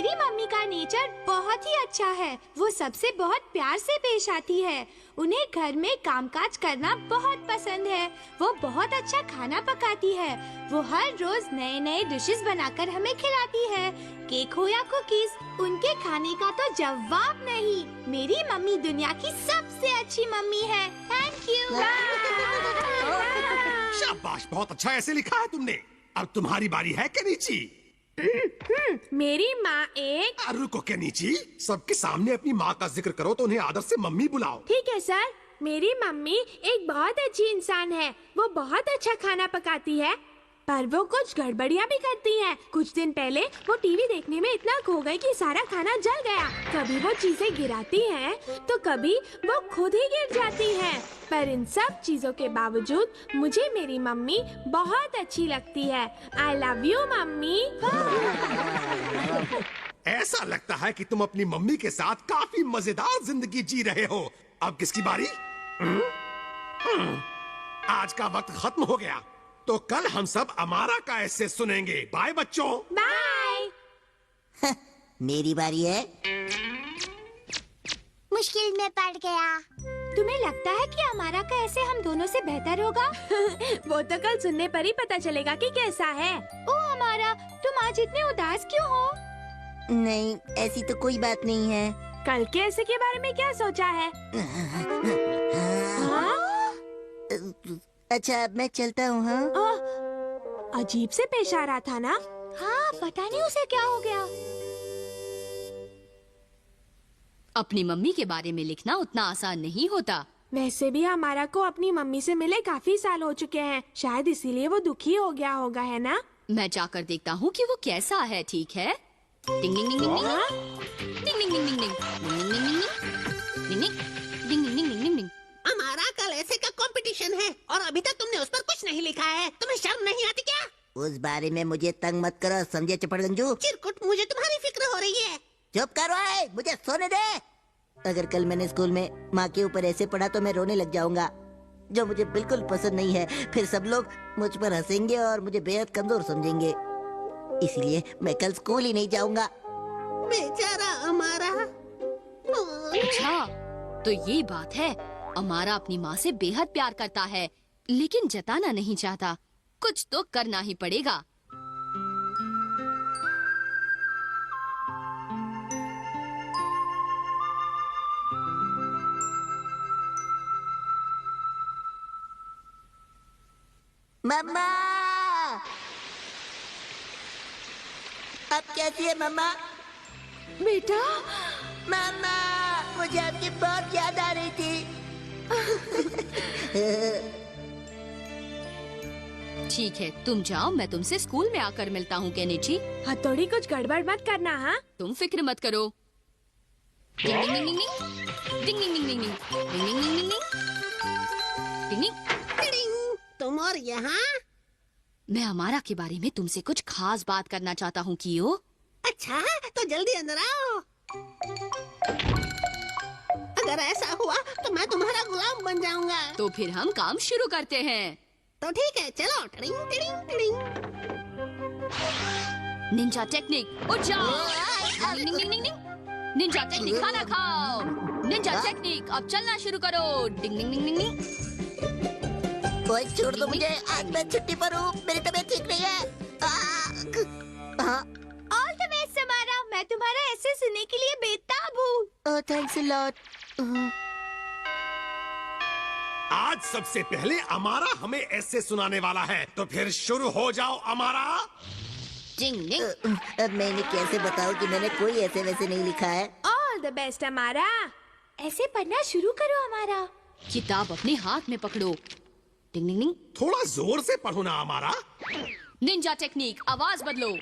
मेरी मम्मी का नेचर बहुत ही अच्छा है। वो सबसे बहुत प्यार से पेश आती है। उन्हें घर में कामकाज करना बहुत पसंद है। वो बहुत अच्छा खाना पकाती है। वो हर रोज नए नए डिशेस बनाकर हमें खिलाती है। केक हो या कुकीज, उनके खाने का तो जवाब नहीं। मेरी मम्मी दुनिया की सबसे अच्छी मम्मी है। Thank you. शाबाश, बहुत अच्छा ऐसे लिखा है तुमने। अब तुम्हारी बारी है केनिची। मेरी माँ एक रुको केनिची, सबके सामने अपनी माँ का जिक्र करो तो उन्हें आदर से मम्मी बुलाओ। ठीक है सर। मेरी मम्मी एक बहुत अच्छी इंसान है। वो बहुत अच्छा खाना पकाती है, पर वो कुछ गड़बड़ियाँ भी करती है। कुछ दिन पहले वो टीवी देखने में इतना खो गई कि सारा खाना जल गया। कभी वो चीजें गिराती है तो कभी वो खुद ही गिर जाती है। पर इन सब चीजों के बावजूद मुझे मेरी मम्मी बहुत अच्छी लगती है। I love you mummy. ऐसा लगता है कि तुम अपनी मम्मी के साथ काफी मजेदार जिंदगी जी रहे हो। अब किसकी बारी? आज का वक्त खत्म हो गया, तो कल हम सब अमारा का ऐसे सुनेंगे। बाय बच्चों। बाय। मेरी बारी है। मुश्किल में पड़ गया। तुम्हें लगता है कि हमारा का ऐसे हम दोनों से बेहतर होगा? वो तो कल सुनने पर ही पता चलेगा कि कैसा है। ओ हमारा, तुम आज इतने उदास क्यों हो? नहीं, ऐसी तो कोई बात नहीं है। कल के ऐसे के बारे में क्या सोचा है? हाँ? अच्छा, अब मैं चलता हूँ। हाँ, अजीब से पेश आ रहा था ना। हाँ, पता नहीं उसे क्या हो गया। अपनी मम्मी के बारे में लिखना उतना आसान नहीं होता। वैसे भी हमारा को अपनी मम्मी से मिले काफी साल हो चुके हैं। शायद इसीलिए वो दुखी हो गया होगा, है ना? मैं जाकर देखता हूँ कि वो कैसा है। ठीक है। डिंग डिंग डिंग डिंग डिंग डिंग डिंग डिंग डिंग डिंग डिंग डिंग डिंग डिंग डिंग डिंग। हमारा कल ऐसे का कंपटीशन है और अभी तक तुमने उस पर कुछ नहीं लिखा है। तुम्हें शर्म नहीं आती क्या? उस बारे में मुझे तंग मत करो, समझे चपड़गंजू? चिरकुट, मुझे तुम्हारी फिक्र हो रही है। चुप करो, मुझे सोने दे। अगर कल मैंने स्कूल में माँ के ऊपर ऐसे पढ़ा तो मैं रोने लग जाऊंगा, जो मुझे बिल्कुल पसंद नहीं है। फिर सब लोग मुझ पर हंसेंगे और मुझे बेहद कमजोर समझेंगे। इसलिए मैं कल स्कूल ही नहीं जाऊंगा। बेचारा हमारा। अच्छा, तो ये बात है। अमारा अपनी माँ से बेहद प्यार करता है, लेकिन जताना नहीं चाहता। कुछ तो करना ही पड़ेगा। मम्मा, अब कैसी है मम्मा? बेटा, मम्मा, मुझे आपकी बहुत याद आ रही थी। ठीक है, तुम जाओ। मैं तुमसे स्कूल में आकर मिलता हूँ केनिची। हथौड़ी कुछ गड़बड़ मत करना। हाँ, तुम फिक्र मत करो। डिंग डिंग डिंग डिंग डिंग डिंग डिंग डिंग डिंग डिंग डिंग डिंग डिंग डिंग। टिडिंग, तुम और यहाँ? मैं अमारा के बारे में तुमसे कुछ खास बात करना चाहता हूँ कियो। अच्छा, तो जल्दी अंदर आओ। अगर ऐसा हुआ तो मैं तुम्हारा गुलाम बन जाऊंगा। तो फिर हम काम शुरू करते हैं। तो ठीक है, चलो। Tiding tiding tiding. Ninja technique, उठ जाओ। डिंग डिंग डिंग डिंग डिंग। निंजा टेक्निक, खाना खाओ। निंजा टेक्निक, अब चलना शुरू करो। डिंग डिंग डिंग डिंग डिंग। कोई छोड़ दो मुझे, आज मैं छुट्टी पर हूँ। मेरी तबीयत ठीक नहीं है। ऑल द बेस्ट हमारा। मैं तुम्हारा ऐसे सुनने के लिए बेताब हूँ। ओह, थैंक्स अ लॉट। आज सबसे पहले अमारा हमें ऐसे सुनाने वाला है, तो फिर शुरू हो जाओ अमारा। डिंग डिंग। अब मैंने कैसे बताऊं कि मैंने कोई ऐसे वैसे नहीं लिखा है। ऑल द बेस्ट हमारा। ऐसे पढ़ना शुरू करो हमारा। किताब अपने हाथ में पकड़ो। डिंग डिंग डिंग। थोड़ा जोर से पढ़ो ना अमारा। निंजा टेक्निक, आवाज बदलो।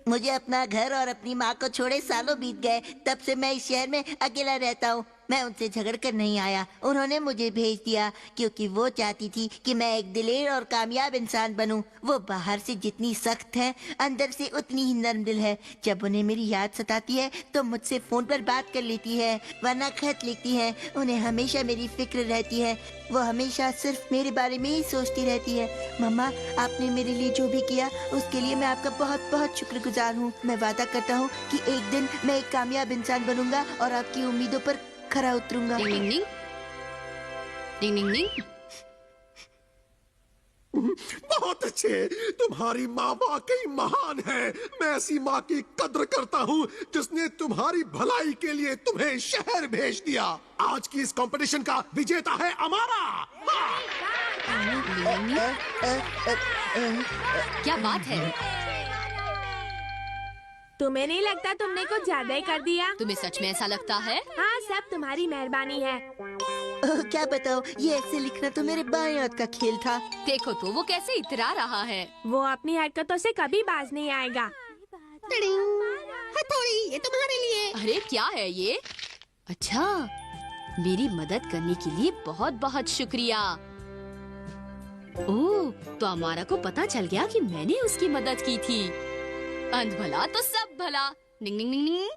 मुझे अपना घर और अपनी माँ को छोड़े सालों बीत गए। तब से मैं इस शहर में अकेला रहता हूँ। मैं उनसे झगड़ कर नहीं आया, उन्होंने मुझे भेज दिया क्योंकि वो चाहती थी कि मैं एक दिलेर और कामयाब इंसान बनूं। वो बाहर से जितनी सख्त है, अंदर से उतनी ही नर्म दिल है। जब उन्हें मेरी याद सताती है तो मुझसे फोन पर बात कर लेती है, वरना खत लिखती है। उन्हें हमेशा मेरी फिक्र रहती है, वो हमेशा सिर्फ मेरे बारे में ही सोचती रहती है। मम्मा, आपने मेरे लिए जो भी किया उसके लिए मैं आपका बहुत बहुत शुक्रगुजार हूँ। मैं वादा करता हूँ कि एक दिन मैं एक कामयाब इंसान बनूंगा और आपकी उम्मीदों पर खरा उतरूंगा। डिंग डिंग डिंग डिंग डिंग डिंग। बहुत अच्छे, तुम्हारी माँ वाकई महान है। मैं ऐसी माँ की कद्र करता हूँ जिसने तुम्हारी भलाई के लिए तुम्हें शहर भेज दिया। आज की इस कंपटीशन का विजेता है अमारा। हाँ। क्या बात है? तुम्हें नहीं लगता तुमने कुछ ज्यादा ही कर दिया? तुम्हें सच में ऐसा लगता है? हाँ, सब तुम्हारी मेहरबानी है। क्या बताओ, ये ऐसे लिखना तो मेरे बाएं हाथ का खेल था। देखो तो वो कैसे इतरा रहा है। वो अपनी हरकतों से कभी बाज नहीं आएगा। हथौड़ी, ये तुम्हारे लिए। अरे क्या है ये? अच्छा, मेरी मदद करने के लिए बहुत बहुत शुक्रिया। ओह, तो अमारा को पता चल गया कि मैंने उसकी मदद की थी। अंध भला तो सब भला। डिंग डिंग डिंग डिंग।